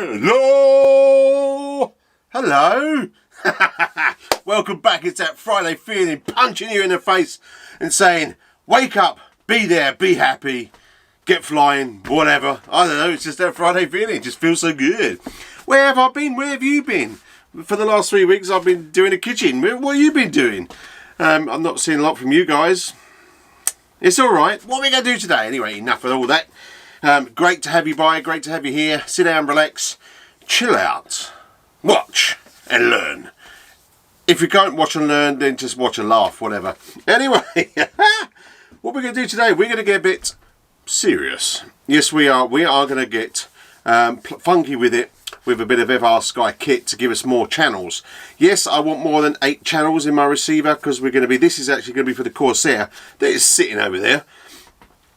Hello! Hello! Welcome back. It's that Friday feeling, punching you in the face and saying, wake up, be there, be happy, get flying, whatever. I don't know, it's just that Friday feeling. It just feels so good. Where have I been? Where have you been? For the last 3 weeks, I've been doing a kitchen. What have you been doing? I'm not seeing a lot from you guys. It's alright. What are we going to do today? Anyway, enough of all that. Great to have you by, great to have you here. Sit down, relax, chill out, watch and learn. If you can't watch and learn, then just watch and laugh, whatever. Anyway, what we're going to do today, we're going to get a bit serious. Yes, we are. We are going to get funky with it, with a bit of FrSky kit to give us more channels. Yes, I want more than 8 channels in my receiver, because we're going to be, this is actually going to be for the Corsair that is sitting over there.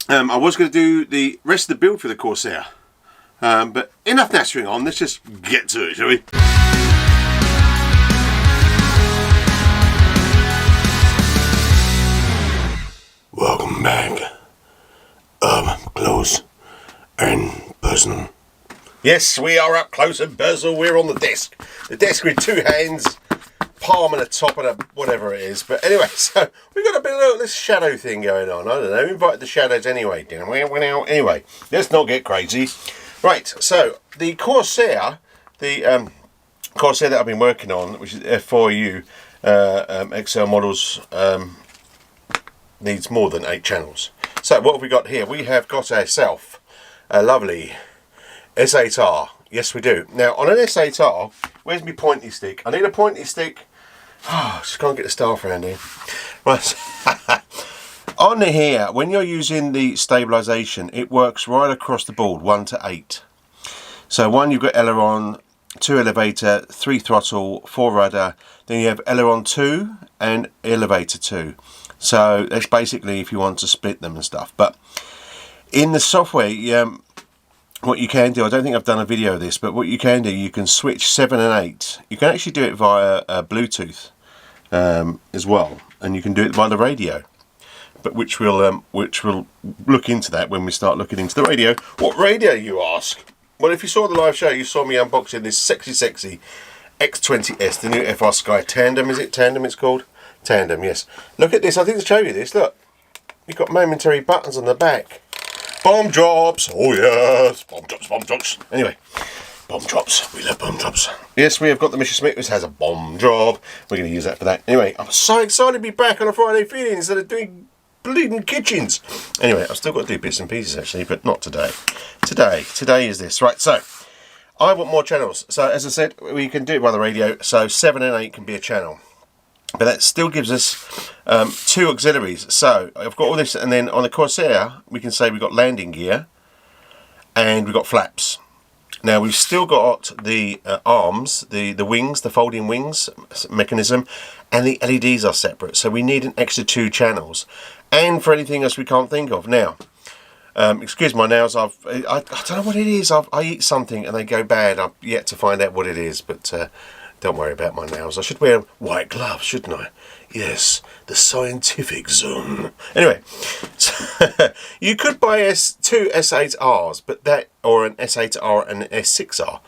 I was going to do the rest of the build for the Corsair, but enough nattering on, let's just get to it, shall we? Welcome back, close and personal. Yes, we are up close and personal, we're on the desk with 2 hands, palm and a top and a whatever it is. But anyway, so we've got a bit of this shadow thing going on. I don't know, invite the shadows anyway. Anyway, let's not get crazy. Right, so the Corsair, Corsair that I've been working on, which is F4U XL models, needs more than 8 channels. So what have we got here? We have got ourselves a lovely S8R. Yes, we do. Now on an S8R, where's my pointy stick? I need a pointy stick. Oh, just can't get the staff around here. Right. On here, when you're using the stabilisation, it works right across the board, 1 to 8. So 1, you've got aileron, 2 elevator, 3 throttle, 4 rudder. Then you have aileron 2 and elevator 2. So that's basically if you want to split them and stuff. But in the software, what you can do, I don't think I've done a video of this, but what you can do, you can switch 7 and 8. You can actually do it via Bluetooth as well, and you can do it by the radio. But which we'll look into that when we start looking into the radio. What radio, you ask? Well, if you saw the live show, you saw me unboxing this sexy X20S, the new FrSky Tandem. Is it Tandem it's called? Tandem, yes. Look at this, I think to show you this, look. You've got momentary buttons on the back. Bomb drops, oh yes, bomb drops. Anyway, bomb drops, we love bomb drops. Yes, we have got the Mr. Smith, which has a bomb drop. We're going to use that for that. Anyway, I'm so excited to be back on a Friday feeling instead of doing bleeding kitchens. Anyway, I've still got to do bits and pieces actually, but not today. Today is this. Right, so, I want more channels. So, as I said, we can do it by the radio, so 7 and 8 can be a channel. But that still gives us 2 auxiliaries. So I've got all this, and then on the Corsair we can say we've got landing gear and we've got flaps. Now we've still got the arms, the wings, the folding wings mechanism, and the LEDs are separate. So we need an extra 2 channels, and for anything else we can't think of. Now, excuse my nails. I don't know what it is. I eat something and they go bad. I've yet to find out what it is, but. Don't worry about my nails. I should wear white gloves, shouldn't I? Yes, the scientific zone. Anyway, so you could buy 2 S8Rs, but that, or an S8R and an S6R,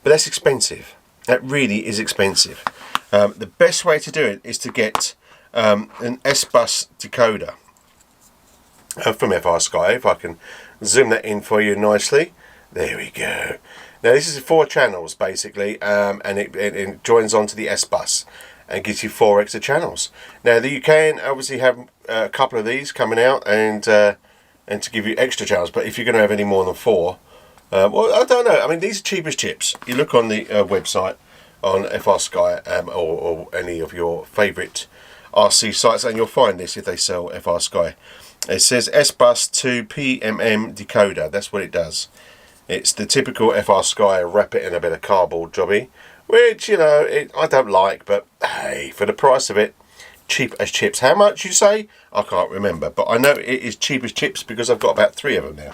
but that's expensive. That really is expensive. The best way to do it is to get an SBUS decoder from FrSky. If I can zoom that in for you nicely. There we go. Now this is 4 channels basically, and it joins onto the SBUS and gives you 4 extra channels. Now you can obviously have a couple of these coming out and to give you extra channels, but if you're going to have any more than 4, well, I don't know. I mean, these are cheap as chips. You look on the website on FrSky or any of your favourite RC sites, and you'll find this if they sell FrSky. It says SBUS CPPM decoder. That's what it does. It's the typical FrSky wrap it in a bit of cardboard jobby, which, you know, I don't like, but hey, for the price of it, cheap as chips. How much you say? I can't remember, but I know it is cheap as chips because I've got about 3 of them now.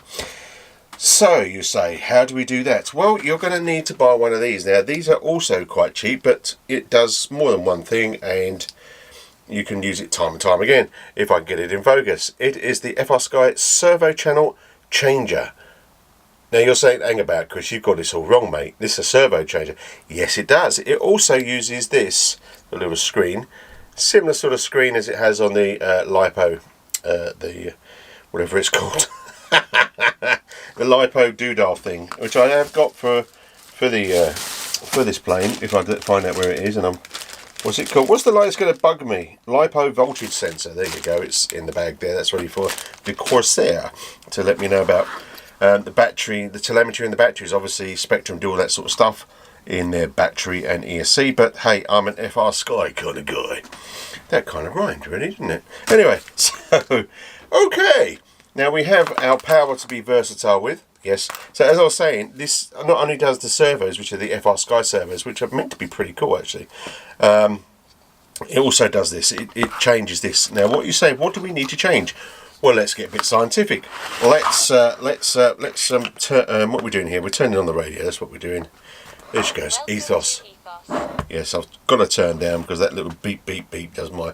So you say, how do we do that? Well, you're going to need to buy one of these. Now, these are also quite cheap, but it does more than one thing, and you can use it time and time again. If I can get it in focus, it is the FrSky Servo channel changer. Now you're saying, hang about, Chris, you've got this all wrong, mate. This is a servo changer. Yes, it does. It also uses this, the little screen, similar sort of screen as it has on the LiPo, the whatever it's called, the LiPo doodah thing, which I have got for this plane. If I find out where it is, and what's it called? What's the light that's going to bug me? LiPo voltage sensor. There you go. It's in the bag there. That's ready for the Corsair to let me know about. The battery, the telemetry in the batteries, obviously Spectrum do all that sort of stuff in their battery and ESC, but hey, I'm an FrSky kind of guy. That kind of rhymed, really, didn't it? Anyway, so, okay. Now we have our power to be versatile with, yes. So as I was saying, this not only does the servos, which are the FrSky servos, which are meant to be pretty cool actually, it also does this, it changes this. Now what you say, what do we need to change? Well, let's get a bit scientific. Let's what we're doing here, we're turning on the radio, that's what we're doing. There she goes, ethos. Yes, I've got to turn down because that little beep, beep, beep does my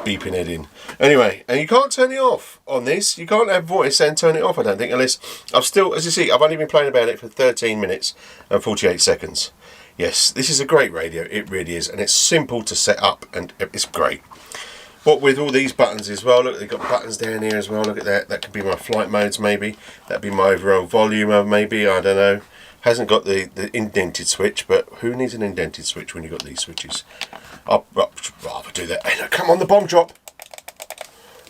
beeping head in. Anyway, and you can't turn it off on this. You can't have voice and turn it off, I don't think, unless I've still, as you see, I've only been playing about it for 13 minutes and 48 seconds. Yes, this is a great radio, it really is, and it's simple to set up, and it's great. What with all these buttons as well, look, they've got buttons down here as well, look at that. That could be my flight modes maybe, that'd be my overall volume maybe, I don't know. Hasn't got the indented switch, but who needs an indented switch when you've got these switches? I'd rather do that. Hey, no, come on, the bomb drop.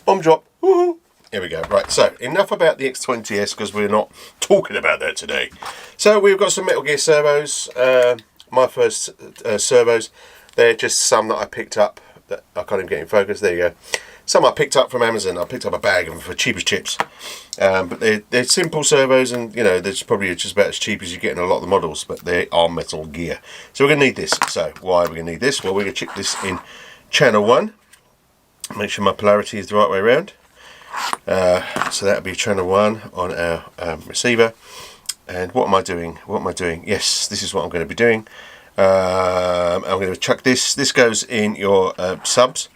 Bomb drop. Woohoo. Here we go. Right, so enough about the X20S because we're not talking about that today. So we've got some Metal Gear servos. My first servos. They're just some that I picked up. That I can't even get in focus. There you go. Some I picked up from Amazon. I picked up a bag of them for cheap as chips. But they're simple servos, and you know, they're probably just about as cheap as you get in a lot of the models, but they are Metal Gear. So we're going to need this. So why are we going to need this? Well, we're going to check this in channel 1. Make sure my polarity is the right way around. So that'll be channel 1 on our receiver. And what am I doing? What am I doing? Yes, this is what I'm going to be doing. I'm going to chuck this. This goes in your subs.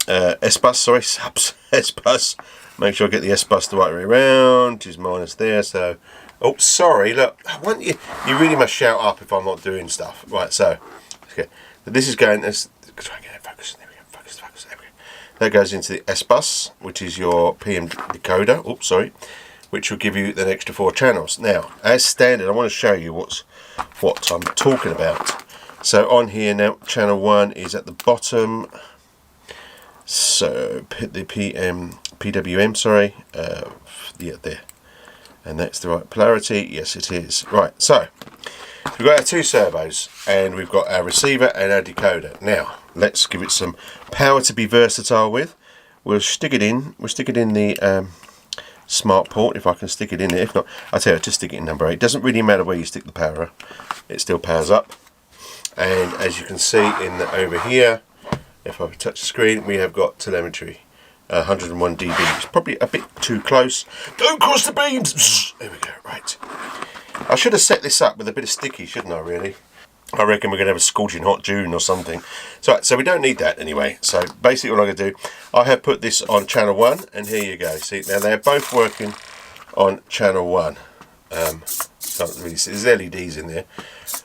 SBUS, sorry, subs, SBUS. Make sure I get the SBUS the right way around. Is minus there, so. Oh, sorry. Look, I want you. You really must shout up if I'm not doing stuff. Right, so. Okay. This is going. Let's try and get it focused. There we go. Focus. There we go. That goes into the SBUS, which is your PM decoder. Oops, sorry. Which will give you an extra 4 channels. Now, as standard, I want to show you what I'm talking about. So on here now, channel 1 is at the bottom. So the PWM, sorry, yeah, there, and that's the right polarity. Yes, it is. Right. So we've got our 2 servos, and we've got our receiver and our decoder. Now let's give it some power to be versatile with. We'll stick it in. We'll stick it in the smart port if I can stick it in there. If not, I'll tell you, just stick it in number 8. Doesn't really matter where you stick the power, it still powers up. And as you can see in the over here, if I touch the screen, we have got telemetry, 101 dB. It's probably a bit too close. Don't cross the beams. There we go. Right. I should have set this up with a bit of sticky, shouldn't I? Really. I reckon we're going to have a scorching hot June or something. So we don't need that anyway. So basically what I'm going to do, I have put this on channel 1, and here you go. See, now they're both working on channel 1. Can't really see, there's LEDs in there.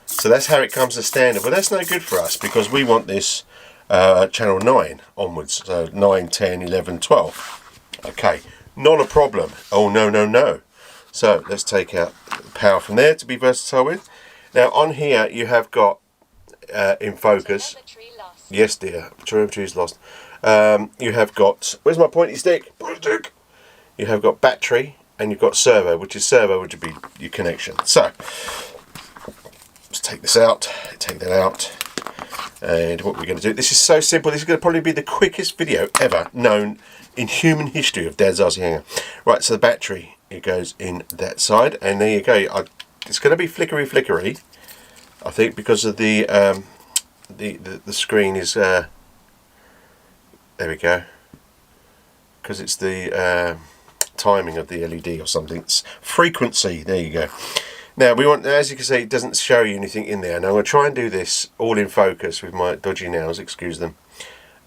So that's how it comes as standard. But that's no good for us because we want this channel 9 onwards. So 9, 10, 11, 12. Okay, not a problem. Oh, no. So let's take out the power from there to be versatile with. Now on here you have got in focus. Yes, dear, telemetry is lost. You have got, where's my pointy stick? You have got battery, and you've got servo, which would be your connection. So let's take this out, take that out, and what we're going to do. This is so simple. This is going to probably be the quickest video ever known in human history of Dad's Aussie Hanger. Right, so the battery, it goes in that side, and there you go. It's going to be flickery, I think, because of the screen is there we go, because it's the timing of the LED or something. It's frequency. There you go. Now we want, as you can see, it doesn't show you anything in there. Now I'm going to try and do this all in focus with my dodgy nails. Excuse them.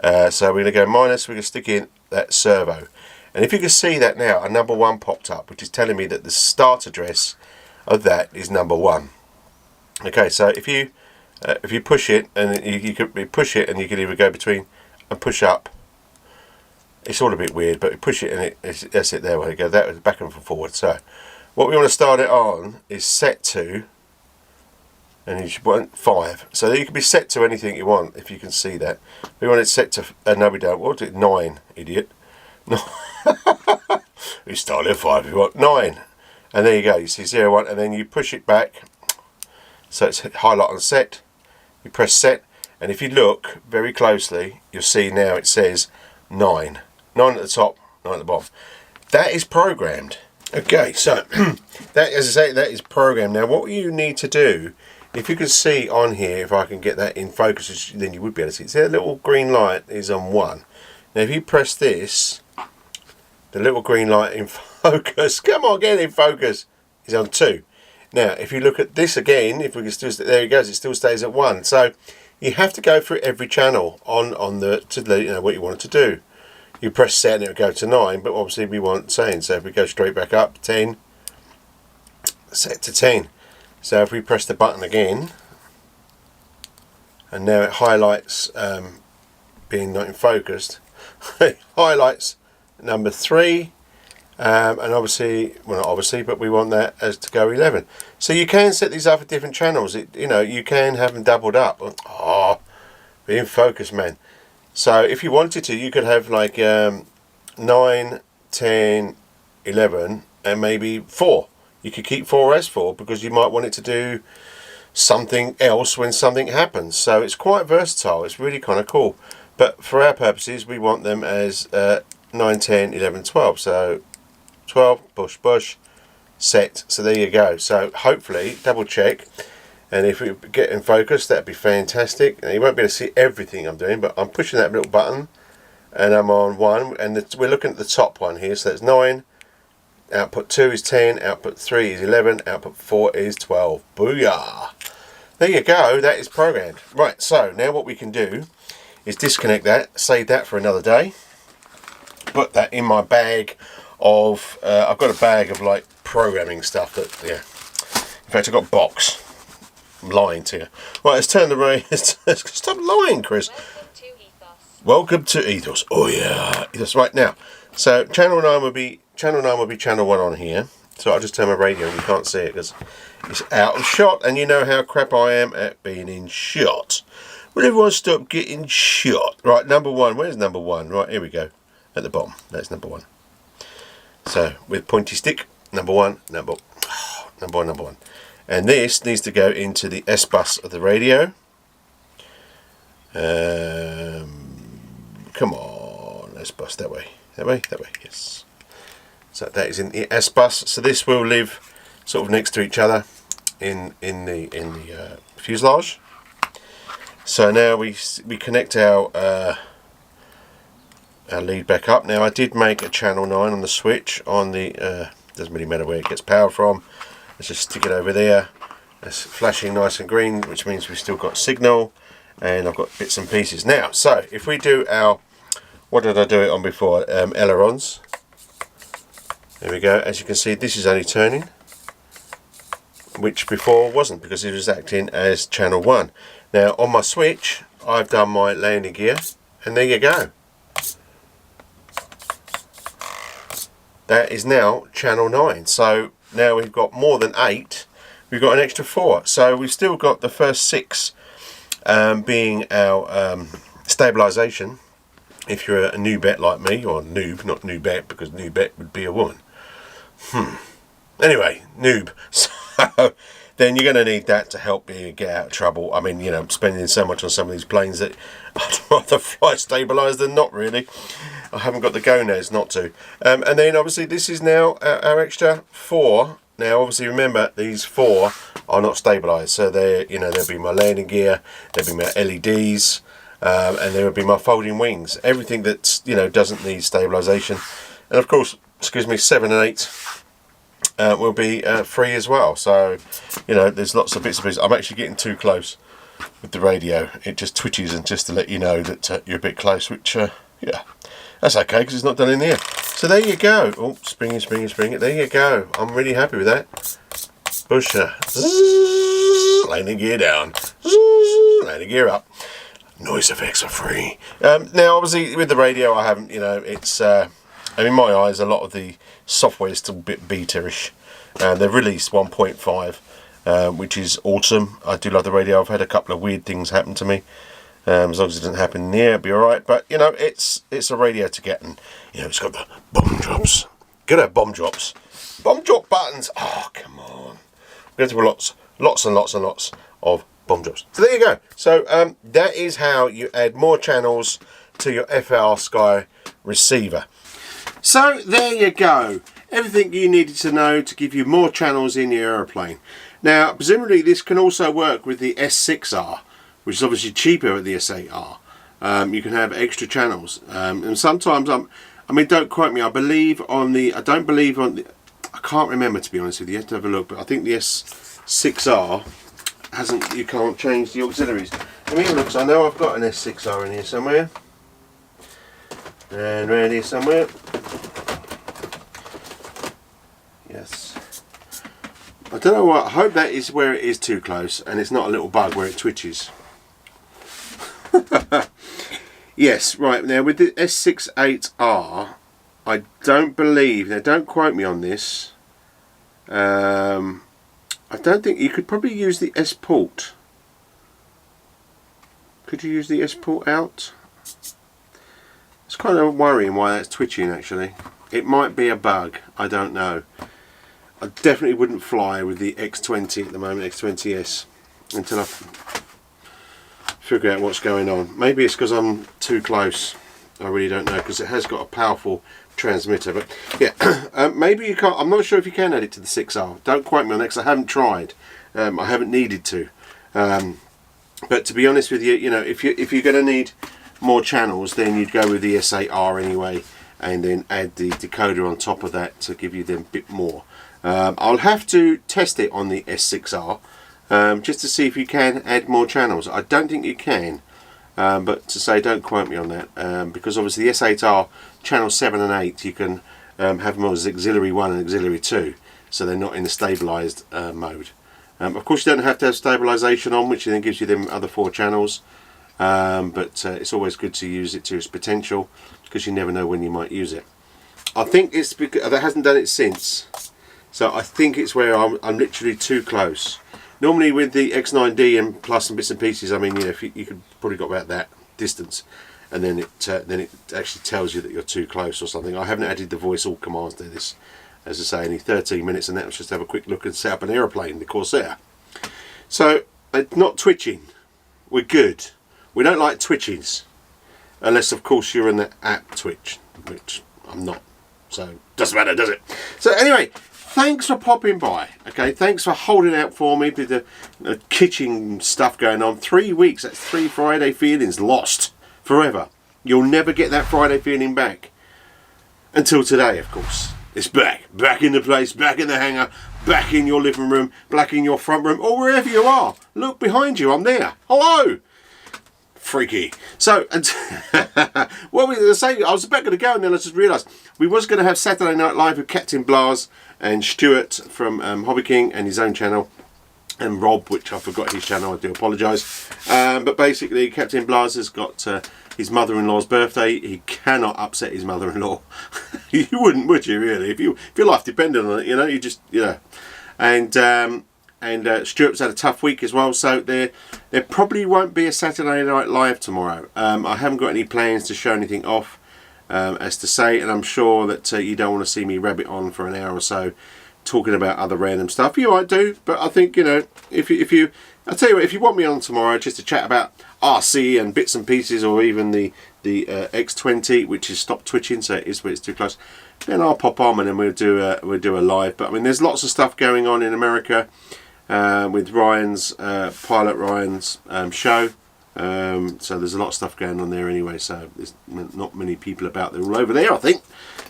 So we're going to go minus. We're going to stick in that servo, and if you can see that now, a number 1 popped up, which is telling me that the start address of that is number 1. Okay, so if you push it, and you could push it, and you could either go between and push up. It's all a bit weird, but you push it and that's it. There we go. That was back and forward. So what we want to start it on is set to, and you should want 5. So you can be set to anything you want, if you can see that. We want it set to, no we don't. We'll do it 9, idiot. We started at 5. We want 9, and there you go. You see 0, 1, and then you push it back. So it's highlight on set. You press set, and if you look very closely, you'll see now it says 9. 9 at the top, 9 at the bottom. That is programmed. Okay, so that, as I say, that is programmed. Now, what you need to do, if you can see on here, if I can get that in focus, then you would be able to see. See, that little green light is on 1. Now, if you press this, the little green light in focus, come on, get in focus, is on 2. Now, if you look at this again, if we can still, there it goes, it still stays at 1. So you have to go through every channel on the you know what you want it to do. You press set and it'll go to 9, but obviously we want 10. So if we go straight back up, 10, set to 10. So if we press the button again, and now it highlights being not in focused, it highlights number 3. And obviously, well not obviously, but we want that as to go 11. So you can set these up for different channels. You know, you can have them doubled up. Oh, be in focus, man. So if you wanted to, you could have like 9, 10, 11, and maybe 4. You could keep 4 as 4 because you might want it to do something else when something happens. So it's quite versatile. It's really kind of cool. But for our purposes, we want them as 9, 10, 11, 12. So 12, push, push, set. So there you go. So hopefully, double check, and if we get in focus, that'd be fantastic. Now, you won't be able to see everything I'm doing, but I'm pushing that little button, and I'm on 1, and we're looking at the top one here. So that's 9. Output 2 is 10. Output 3 is 11. Output 4 is 12. Booyah! There you go. That is programmed. Right. So now what we can do is disconnect that, save that for another day, put that in my bag of I've got a bag of like programming stuff that, yeah, in fact I've got a box. I'm lying to you. Right, let's turn the radio. Stop lying, Chris. Welcome to Ethos. Oh yeah, Ethos. Right now, so channel 9 will be channel 1 on here. So I'll just turn my radio and you can't see it because it's out of shot, and you know how crap I am at being in shot. Will everyone stop getting shot? Right, number 1. Where's number 1? Right, here we go. At the bottom. That's number 1. So with pointy stick, number 1, number 1. And this needs to go into the SBUS of the radio. Come on, SBUS, that way, yes. So that is in the SBUS. So this will live sort of next to each other in the fuselage. So now we connect our lead back up. Now I did make a channel 9 on the switch on the doesn't really matter where it gets power from. Let's just stick it over there. It's flashing nice and green, which means we've still got signal, and I've got bits and pieces now. So if we do our, what did I do it on before? Ailerons. There we go. As you can see, this is only turning, which before wasn't because it was acting as channel 1. Now on my switch I've done my landing gear, and there you go. That is now channel 9. So now we've got more than 8. We've got an extra 4. So we've still got the first 6 being our stabilisation. If you're a noobette like me, or noob, not noobette, because noobette would be a woman. Anyway, noob. So then you're going to need that to help you get out of trouble. I mean, you know, spending so much on some of these planes that I'd rather fly stabilised than not, really. I haven't got the gonads not to. And then obviously this is now our extra 4. Now obviously remember, these 4 are not stabilised. So they're, you know, there'll be my landing gear, there'll be my LEDs, and there will be my folding wings. Everything that's, you know, doesn't need stabilisation. And of course, excuse me, 7 and 8 will be free as well. So, you know, there's lots of bits and pieces. I'm actually getting too close with the radio. It just twitches, and just to let you know that you're a bit close, which, yeah, that's okay because it's not done in the air. So there you go. Oh, springy. There you go. I'm really happy with that. pusher, landing gear down, landing gear up. Noise effects are free. Now, obviously, with the radio, I haven't, it's, and in my eyes, a lot of the software is still a bit beta-ish. They've released 1.5, which is awesome. I do love the radio. I've had a couple of weird things happen to me. As long as it doesn't happen in the air, it'll be alright. But, it's a radio to get, and, it's got the bomb drops. Good at bomb drops. Bomb drop buttons. Oh, come on. We're going to do lots and lots of bomb drops. So there you go. So that is how you add more channels to your FrSky receiver. So there you go. Everything you needed to know to give you more channels in your aeroplane. Now, presumably this can also work with the S6R, which is obviously cheaper at the S8R. You can have extra channels. And sometimes, don't quote me, I can't remember, to be honest with you. You have to have a look, but I think the S6R you can't change the auxiliaries. Let me have a look, 'cause I know I've got an S6R in here somewhere. And around here somewhere. Yes. I don't know what, I hope that is where it is too close and it's not a little bug where it twitches. Yes, right, now with the S8R, I don't believe, now don't quote me on this, I don't think, you could probably use the S port. Could you use the S port out? It's kind of worrying why that's twitching actually. It might be a bug, I don't know. I definitely wouldn't fly with the X20 at the moment, X20S, until I figure out what's going on. Maybe it's because I'm too close. I really don't know, because it has got a powerful transmitter. But yeah, maybe you can't. I'm not sure if you can add it to the 6R. Don't quote me on that, because I haven't tried. I haven't needed to. But to be honest with you, if you're going to need more channels, then you'd go with the S8R anyway, and then add the decoder on top of that to give you them a bit more. I'll have to test it on the S6R just to see if you can add more channels. I don't think you can, but to say, don't quote me on that, because obviously the S8R channel 7 and 8 you can have them as auxiliary 1 and auxiliary 2, so they're not in the stabilised mode. Of course you don't have to have stabilisation on, which then gives you them other 4 channels, but it's always good to use it to its potential, because you never know when you might use it. I think it's because that hasn't done it since, so I think it's where I'm literally too close. Normally with the X9D and plus some bits and pieces, I mean, if you could probably got about that distance, and then it actually tells you that you're too close or something. I haven't added the voice all commands to this, as I say, only 13 minutes, and that was just to have a quick look and set up an aeroplane, the Corsair. So not twitching, we're good. We don't like twitches, unless of course you're in the app Twitch, which I'm not, so doesn't matter, does it? So anyway, thanks for popping by. Okay, thanks for holding out for me with the kitchen stuff going on. 3 weeks, that's 3 Friday feelings lost forever. You'll never get that Friday feeling back until today, of course. It's back in the place, back in the hangar, back in your living room, back in your front room, or wherever you are. Look behind you, I'm there. Hello. Freaky. So, what we were saying, I was about going to go, and then I just realised we was going to have Saturday Night Live with Captain Blas and Stuart from Hobby King and his own channel, and Rob, which I forgot his channel, I do apologise. But basically, Captain Blas has got his mother-in-law's birthday. He cannot upset his mother-in-law. You wouldn't, would you, really? If your life depended on it, you just, And Stuart's had a tough week as well, so there probably won't be a Saturday Night Live tomorrow. I haven't got any plans to show anything off, as to say, and I'm sure that you don't want to see me rabbit on for an hour or so talking about other random stuff. You might do, but I think, I'll tell you what, if you want me on tomorrow just to chat about RC and bits and pieces, or even the X20, which has stopped twitching, so it is where it's too close, then I'll pop on and then we'll do a live. But I mean, there's lots of stuff going on in America with Ryan's Pilot Ryan's show. So there's a lot of stuff going on there anyway, so there's not many people about. They're all over there, I think.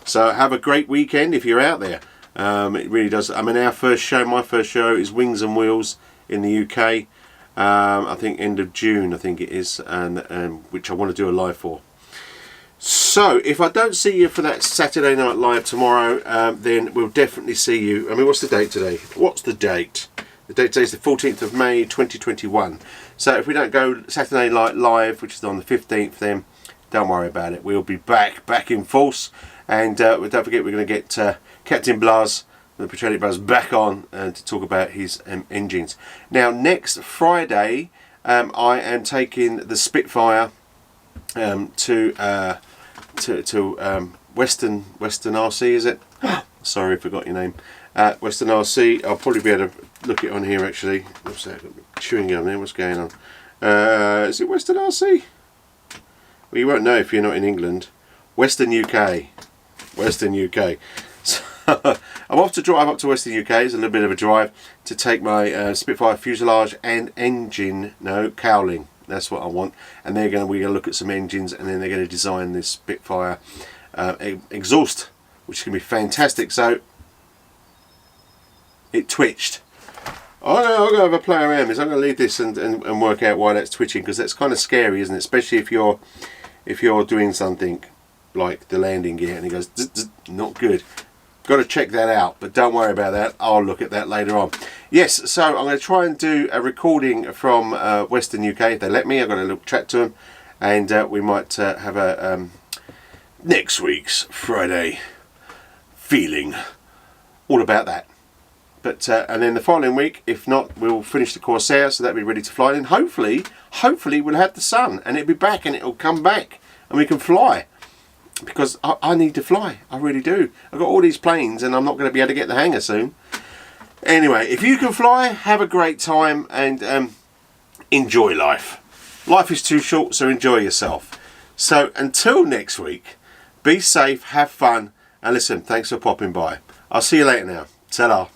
So have a great weekend if you're out there. It really does. I mean, my first show is Wings and Wheels in the UK. I think end of June, I think it is, and which I want to do a live for. So if I don't see you for that Saturday Night Live tomorrow, then we'll definitely see you. I mean, what's the date today? What's the date? The date today is the 14th of May 2021. So if we don't go Saturday Night Live, which is on the 15th, then don't worry about it. We'll be back in force. And don't forget, we're going to get Captain Blaz, the Petroleum Blaz, back on to talk about his engines. Now, next Friday, I am taking the Spitfire to Western RC, is it? Sorry, I forgot your name. Western RC. I'll probably be able to look it on here actually. What's that? Chewing gum there. What's going on? Is it Western RC? Well, you won't know if you're not in England. Western UK. Western UK. So I'm off to drive up to Western UK. It's a little bit of a drive to take my Spitfire fuselage and engine. No, cowling. That's what I want. And we're going to look at some engines, and then they're going to design this Spitfire exhaust, which is going to be fantastic. So it twitched. I'm going to have a play around this. I'm going to leave this and work out why that's twitching, because that's kind of scary, isn't it? Especially if you're doing something like the landing gear and it goes zzz, zzz, not good. Got to check that out, but don't worry about that. I'll look at that later on. Yes, so I'm going to try and do a recording from Western UK if they let me. I've got a little chat to them, and we might have a next week's Friday feeling all about that. But and then the following week, if not, we'll finish the Corsair, so that'll be ready to fly. And hopefully we'll have the sun, and it'll be back, and it'll come back, and we can fly. Because I need to fly, I really do. I've got all these planes, and I'm not going to be able to get the hangar soon. Anyway, if you can fly, have a great time, and enjoy life. Life is too short, so enjoy yourself. So until next week, be safe, have fun, and listen, thanks for popping by. I'll see you later now. Ta-da.